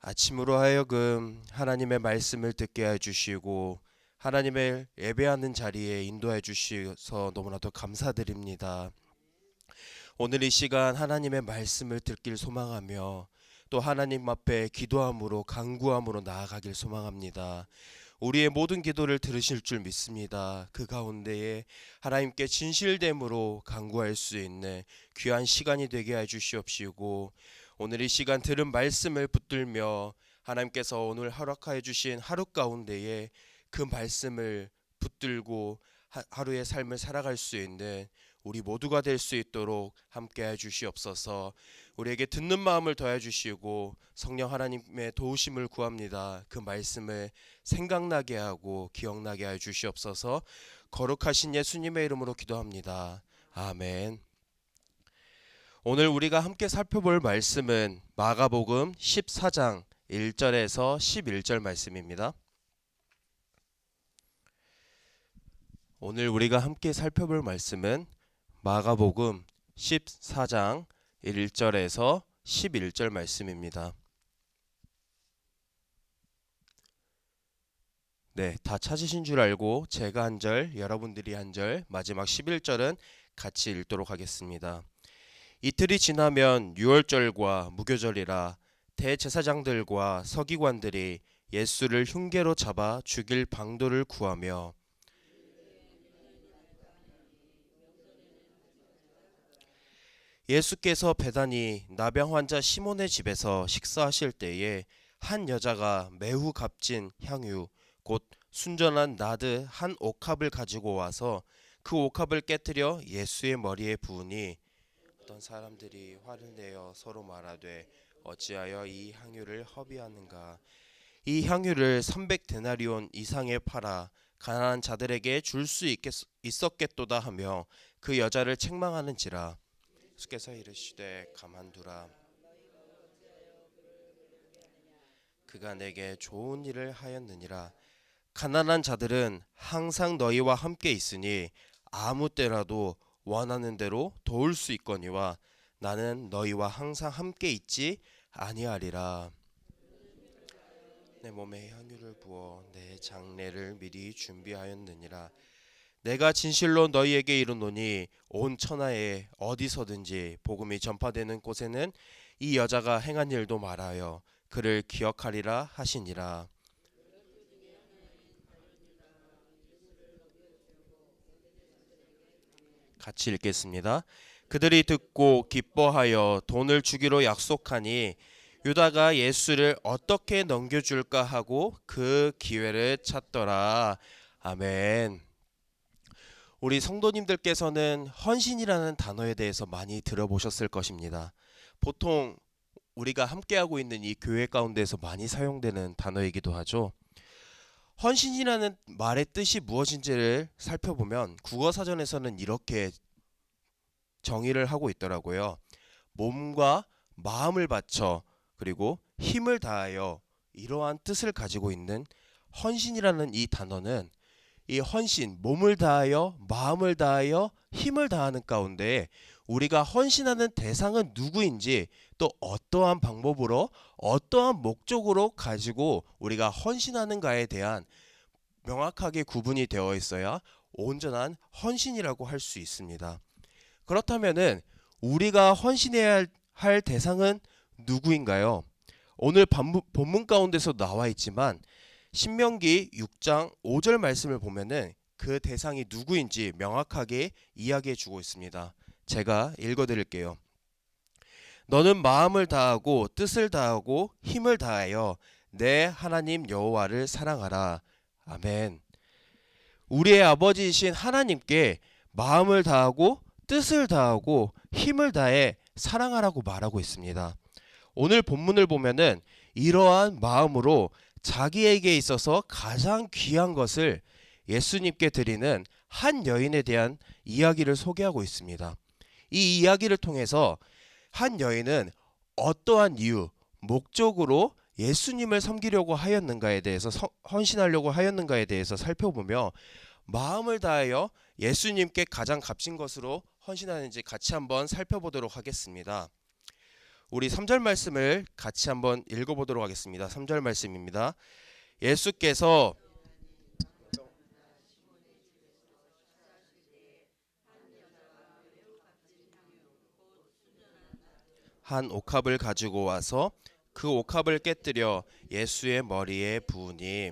아침으로 하여금 하나님의 말씀을 듣게 해주시고 하나님을 예배하는 자리에 인도해 주셔서 너무나도 감사드립니다. 오늘 이 시간 하나님의 말씀을 듣길 소망하며 또 하나님 앞에 기도함으로 간구함으로 나아가길 소망합니다. 우리의 모든 기도를 들으실 줄 믿습니다. 그 가운데에 하나님께 진실됨으로 간구할 수 있는 귀한 시간이 되게 해주시옵시고 오늘 이 시간 들은 말씀을 붙들며 하나님께서 오늘 허락하여 주신 하루 가운데에 그 말씀을 붙들고 하루의 삶을 살아갈 수 있는 우리 모두가 될 수 있도록 함께 해 주시옵소서. 우리에게 듣는 마음을 더해 주시고 성령 하나님의 도우심을 구합니다. 그 말씀을 생각나게 하고 기억나게 해 주시옵소서. 거룩하신 예수님의 이름으로 기도합니다. 아멘. 오늘 우리가 함께 살펴볼 말씀은 마가복음 14장 1절에서 11절 말씀입니다. 오늘 우리가 함께 살펴볼 말씀은 마가복음 14장 1절에서 11절 말씀입니다. 네, 다 찾으신 줄 알고 제가 한 절, 여러분들이 한 절, 마지막 11절은 같이 읽도록 하겠습니다. 이틀이 지나면 유월절과 무교절이라 대제사장들과 서기관들이 예수를 흉계로 잡아 죽일 방도를 구하며 예수께서 베다니 나병 환자 시몬의 집에서 식사하실 때에 한 여자가 매우 값진 향유 곧 순전한 나드 한 옥합을 가지고 와서 그 옥합을 깨뜨려 예수의 머리에 부으니 어떤 사람들이 화를 내어 서로 말하되 어찌하여 이 향유를 허비하는가. 이 향유를 300데나리온 이상에 팔아 가난한 자들에게 줄 수 있었겠도다 하며 그 여자를 책망하는지라. 예수께서 이르시되 가만두라. 그가 내게 좋은 일을 하였느니라. 가난한 자들은 항상 너희와 함께 있으니 아무 때라도 원하는 대로 도울 수 있거니와 나는 너희와 항상 함께 있지 아니하리라. 내 몸에 향유를 부어 내 장례를 미리 준비하였느니라. 내가 진실로 너희에게 이르노니 온 천하에 어디서든지 복음이 전파되는 곳에는 이 여자가 행한 일도 말하여 그를 기억하리라 하시니라. 같이 읽겠습니다. 그들이 듣고 기뻐하여 돈을 주기로 약속하니 유다가 예수를 어떻게 넘겨줄까 하고 그 기회를 찾더라. 아멘. 우리 성도님들께서는 헌신이라는 단어에 대해서 많이 들어보셨을 것입니다. 보통 우리가 함께하고 있는 이 교회 가운데서 많이 사용되는 단어이기도 하죠. 헌신이라는 말의 뜻이 무엇인지를 살펴보면 국어사전에서는 이렇게 정의를 하고 있더라고요. 몸과 마음을 바쳐 그리고 힘을 다하여 이러한 뜻을 가지고 있는 헌신이라는 이 단어는 이 헌신, 몸을 다하여 마음을 다하여 힘을 다하는 가운데 우리가 헌신하는 대상은 누구인지 또 어떠한 방법으로 어떠한 목적으로 가지고 우리가 헌신하는가에 대한 명확하게 구분이 되어 있어야 온전한 헌신이라고 할 수 있습니다. 그렇다면은 우리가 헌신해야 할 대상은 누구인가요? 오늘 본문 가운데서 나와 있지만 신명기 6장 5절 말씀을 보면은 그 대상이 누구인지 명확하게 이야기해 주고 있습니다. 제가 읽어 드릴게요. 너는 마음을 다하고 뜻을 다하고 힘을 다하여 내 하나님 여호와를 사랑하라. 아멘. 우리의 아버지이신 하나님께 마음을 다하고 뜻을 다하고 힘을 다해 사랑하라고 말하고 있습니다. 오늘 본문을 보면은 이러한 마음으로 자기에게 있어서 가장 귀한 것을 예수님께 드리는 한 여인에 대한 이야기를 소개하고 있습니다. 이 이야기를 통해서 한 여인은 어떠한 이유, 목적으로 예수님을 섬기려고 하였는가에 대해서 헌신하려고 하였는가에 대해서 살펴보며 마음을 다하여 예수님께 가장 값진 것으로 헌신하는지 같이 한번 살펴보도록 하겠습니다. 우리 3절 말씀을 같이 한번 읽어보도록 하겠습니다. 3절 말씀입니다. 예수께서 한 옥합을 가지고 와서 그 옥합을 깨뜨려 예수의 머리에 부으니.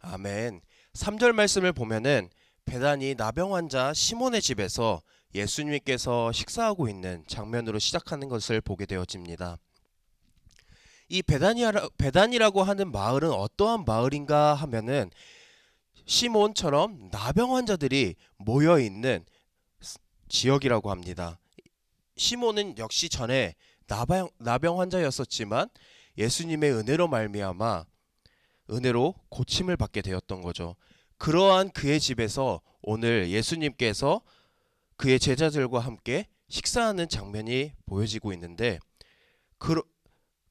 아멘. 3절 말씀을 보면은 베다니 나병 환자 시몬의 집에서 예수님께서 식사하고 있는 장면으로 시작하는 것을 보게 되어집니다. 이 베다니라고 하는 마을은 어떠한 마을인가 하면은 시몬처럼 나병 환자들이 모여 있는 지역이라고 합니다. 시몬은 역시 전에 나병 환자였었지만 예수님의 은혜로 말미암아 은혜로 고침을 받게 되었던 거죠. 그러한 그의 집에서 오늘 예수님께서 그의 제자들과 함께 식사하는 장면이 보여지고 있는데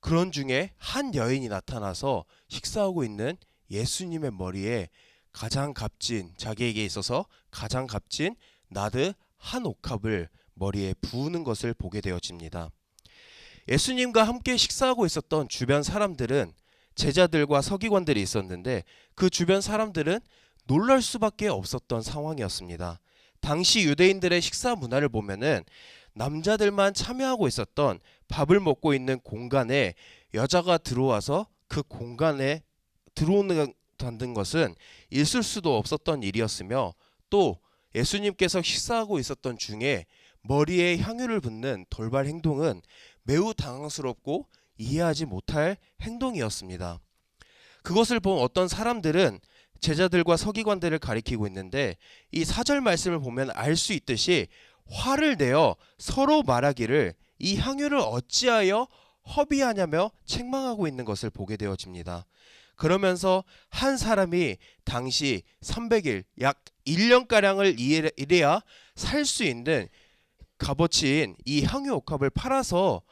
그런 중에 한 여인이 나타나서 식사하고 있는 예수님의 머리에 자기에게 있어서 가장 값진 나드 한 옥합을 머리에 부으는 것을 보게 되어집니다. 예수님과 함께 식사하고 있었던 주변 사람들은 제자들과 서기관들이 있었는데 그 주변 사람들은 놀랄 수밖에 없었던 상황이었습니다. 당시 유대인들의 식사 문화를 보면은 남자들만 참여하고 있었던 밥을 먹고 있는 공간에 여자가 들어와서 그 공간에 들어오는 것은 있을 수도 없었던 일이었으며, 또 예수님께서 식사하고 있었던 중에 머리에 향유를 붓는 돌발 행동은 매우 당황스럽고 이해하지 못할 행동이었습니다. 그것을 본 어떤 사람들은 제자들과 서기관들을 가리키고 있는데, 이 4절 말씀을 보면 알 수 있듯이 화를 내어 서로 말하기를 이 향유를 어찌하여 허비하냐며 책망하고 있는 것을 보게 되어집니다. 그러면서 한 사람이 당시 300일 약 1년가량을 일해야 살 수 있는 값어치인 이 향유 옥합을 팔아서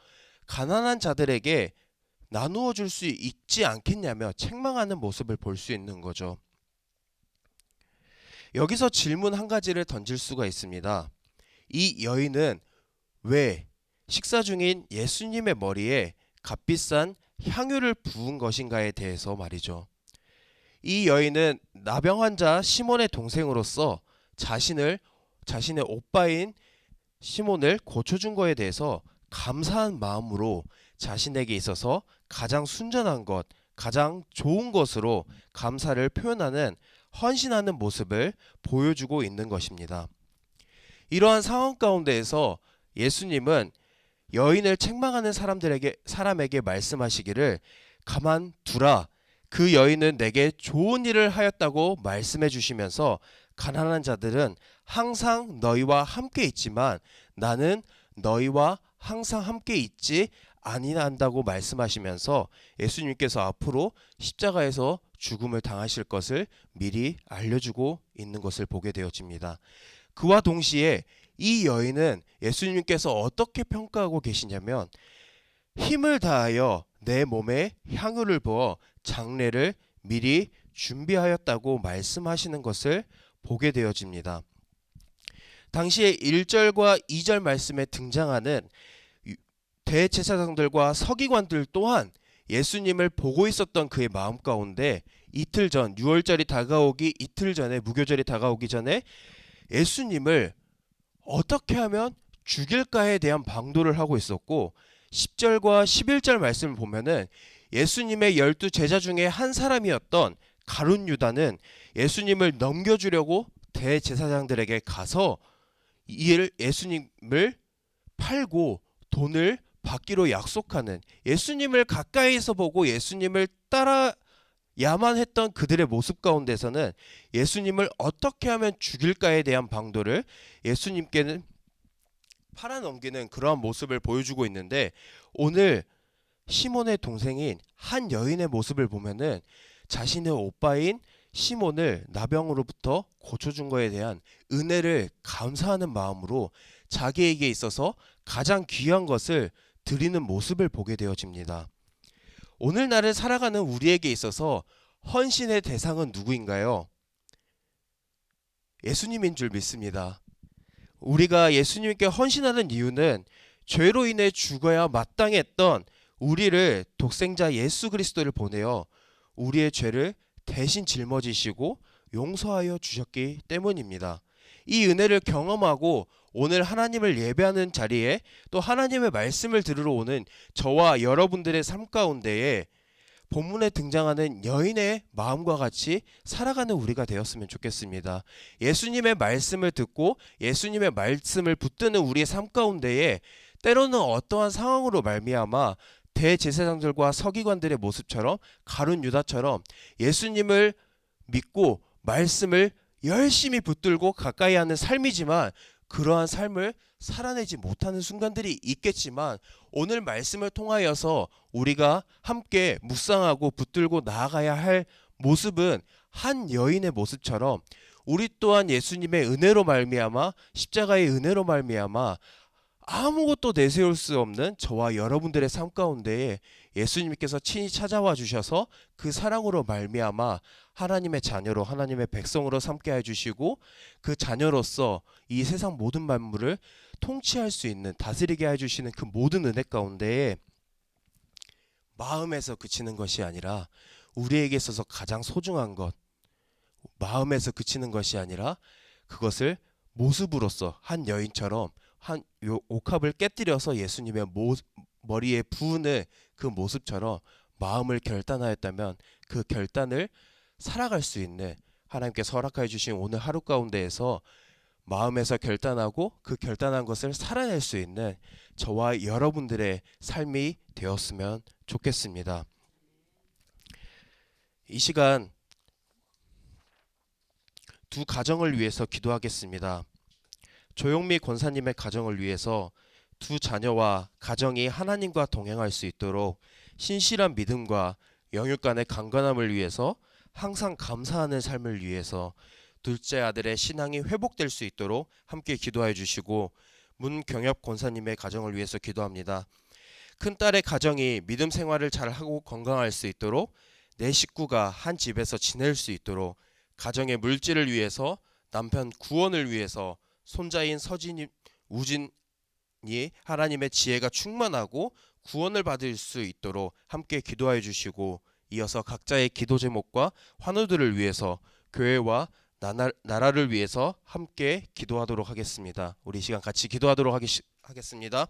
가난한 자들에게 나누어 줄 수 있지 않겠냐며 책망하는 모습을 볼 수 있는 거죠. 여기서 질문 한 가지를 던질 수가 있습니다. 이 여인은 왜 식사 중인 예수님의 머리에 값비싼 향유를 부은 것인가에 대해서 말이죠. 이 여인은 나병 환자 시몬의 동생으로서 자신의 오빠인 시몬을 고쳐준 거에 대해서 감사한 마음으로 자신에게 있어서 가장 순전한 것, 가장 좋은 것으로 감사를 표현하는 헌신하는 모습을 보여주고 있는 것입니다. 이러한 상황 가운데에서 예수님은 여인을 책망하는 사람에게 말씀하시기를 가만두라, 그 여인은 내게 좋은 일을 하였다고 말씀해 주시면서 가난한 자들은 항상 너희와 함께 있지만 나는 너희와 항상 함께 있지 아니한다고 말씀하시면서 예수님께서 앞으로 십자가에서 죽음을 당하실 것을 미리 알려주고 있는 것을 보게 되어집니다. 그와 동시에 이 여인은 예수님께서 어떻게 평가하고 계시냐면 힘을 다하여 내 몸에 향유를 부어 장례를 미리 준비하였다고 말씀하시는 것을 보게 되어집니다. 당시에 1절과 2절 말씀에 등장하는 대제사장들과 서기관들 또한 예수님을 보고 있었던 그의 마음 가운데 이틀 전, 6월절이 다가오기 이틀 전에, 무교절이 다가오기 전에 예수님을 어떻게 하면 죽일까에 대한 방도를 하고 있었고, 10절과 11절 말씀을 보면은 예수님의 12제자 중에 한 사람이었던 가룟 유다는 예수님을 넘겨주려고 대제사장들에게 가서 예수님을 팔고 돈을 받기로 약속하는, 예수님을 가까이서 보고 예수님을 따라야만 했던 그들의 모습 가운데서는 예수님을 어떻게 하면 죽일까에 대한 방도를 예수님께는 팔아넘기는 그러한 모습을 보여주고 있는데, 오늘 시몬의 동생인 한 여인의 모습을 보면은 자신의 오빠인 시몬을 나병으로부터 고쳐준 것에 대한 은혜를 감사하는 마음으로 자기에게 있어서 가장 귀한 것을 드리는 모습을 보게 되어집니다. 오늘날을 살아가는 우리에게 있어서 헌신의 대상은 누구인가요? 예수님인 줄 믿습니다. 우리가 예수님께 헌신하는 이유는 죄로 인해 죽어야 마땅했던 우리를 독생자 예수 그리스도를 보내어 우리의 죄를 대신 짊어지시고 용서하여 주셨기 때문입니다. 이 은혜를 경험하고 오늘 하나님을 예배하는 자리에 또 하나님의 말씀을 들으러 오는 저와 여러분들의 삶 가운데에 본문에 등장하는 여인의 마음과 같이 살아가는 우리가 되었으면 좋겠습니다. 예수님의 말씀을 듣고 예수님의 말씀을 붙드는 우리의 삶 가운데에 때로는 어떠한 상황으로 말미암아 대제사장들과 서기관들의 모습처럼 가룟 유다처럼 예수님을 믿고 말씀을 열심히 붙들고 가까이 하는 삶이지만 그러한 삶을 살아내지 못하는 순간들이 있겠지만 오늘 말씀을 통하여서 우리가 함께 묵상하고 붙들고 나아가야 할 모습은 한 여인의 모습처럼 우리 또한 예수님의 은혜로 말미암아 십자가의 은혜로 말미암아 아무것도 내세울 수 없는 저와 여러분들의 삶 가운데에 예수님께서 친히 찾아와 주셔서 그 사랑으로 말미암아 하나님의 자녀로 하나님의 백성으로 삼게 해주시고 그 자녀로서 이 세상 모든 만물을 통치할 수 있는 다스리게 해주시는 그 모든 은혜 가운데에 마음에서 그치는 것이 아니라 우리에게 있어서 가장 소중한 것 마음에서 그치는 것이 아니라 그것을 모습으로서 한 여인처럼 한 옥합을 깨뜨려서 예수님의 머리에 부으는 그 모습처럼 마음을 결단하였다면 그 결단을 살아갈 수 있는 하나님께서 허락하여 주신 오늘 하루 가운데에서 마음에서 결단하고 그 결단한 것을 살아낼 수 있는 저와 여러분들의 삶이 되었으면 좋겠습니다. 이 시간 두 가정을 위해서 기도하겠습니다. 조용미 권사님의 가정을 위해서 두 자녀와 가정이 하나님과 동행할 수 있도록 신실한 믿음과 영육 간의 강건함을 위해서 항상 감사하는 삶을 위해서 둘째 아들의 신앙이 회복될 수 있도록 함께 기도해 주시고 문경엽 권사님의 가정을 위해서 기도합니다. 큰딸의 가정이 믿음 생활을 잘하고 건강할 수 있도록 내 식구가 한 집에서 지낼 수 있도록 가정의 물질을 위해서 남편 구원을 위해서 손자인 서진이 우진이 하나님의 지혜가 충만하고 구원을 받을 수 있도록 함께 기도해 주시고 이어서 각자의 기도 제목과 환우들을 위해서 교회와 나라를 위해서 함께 기도하도록 하겠습니다. 우리 이 시간 같이 기도하도록 하겠습니다.